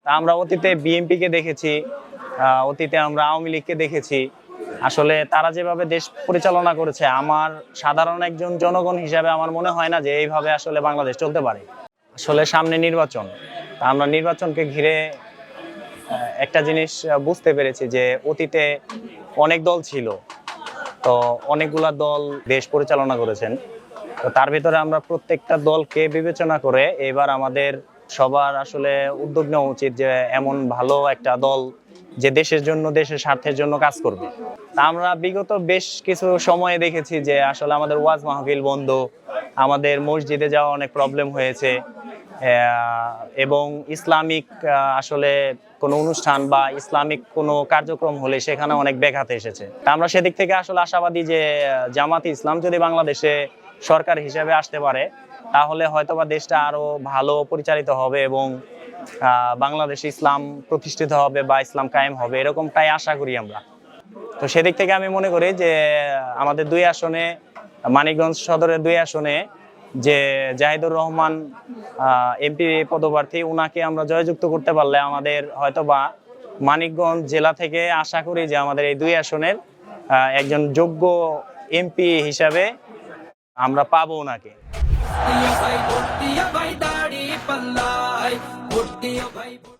আমরা অতীতে বিএনপি কে দেখেছি, অতীতে আমরা আওয়ামী লীগকে দেখেছি। আসলে তারা যেভাবে দেশ পরিচালনা করেছে, আমার সাধারণ একজন জনগণ হিসাবে আমার মনে হয় না যে এইভাবে আসলে বাংলাদেশ চলতে পারে। আসলে সামনে নির্বাচন, আমরা নির্বাচনকে ঘিরে একটা জিনিস বুঝতে পেরেছি যে অতীতে অনেক দল ছিল, তো অনেকগুলা দল দেশ পরিচালনা করেছেন। তো তার ভিতরে আমরা প্রত্যেকটা দলকে বিবেচনা করে এবার আমাদের সবার আসলে উদ্যোগ নেওয়া উচিত যে এমন ভালো একটা দল যে দেশের জন্য, দেশের স্বার্থের জন্য কাজ করবে। তা আমরা বিগত বেশ কিছু সময়ে দেখেছি যে আসলে আমাদের ওয়াজ মাহফিল বন্ধ, আমাদের মসজিদে যাওয়া অনেক প্রবলেম হয়েছে, এবং ইসলামিক আসলে কোনো অনুষ্ঠান বা ইসলামিক কোনো কার্যক্রম হলে সেখানে অনেক ব্যাঘাত এসেছে। তা আমরা সেদিক থেকে আসলে আশাবাদী যে জামাতে ইসলাম যদি বাংলাদেশে সরকার হিসেবে আসতে পারে, তাহলে হয়তোবা দেশটা আরো ভালো পরিচালিত হবে এবং বাংলাদেশে ইসলাম প্রতিষ্ঠিত হবে বা ইসলাম কায়েম হবে, এরকমটাই আশা করি আমরা। তো সেদিক থেকে আমি মনে করি যে আমাদের দুই আসনে, মানিকগঞ্জ সদরের দুই আসনে যে জাহিদুর রহমান এমপি পদপ্রার্থী, উনাকে আমরা জয়যুক্ত করতে পারলে আমাদের হয়তোবা মানিকগঞ্জ জেলা থেকে আশা করি যে আমাদের এই দুই আসনের একজন যোগ্য এমপি হিসাবে আমরা পাবো ওনাকে।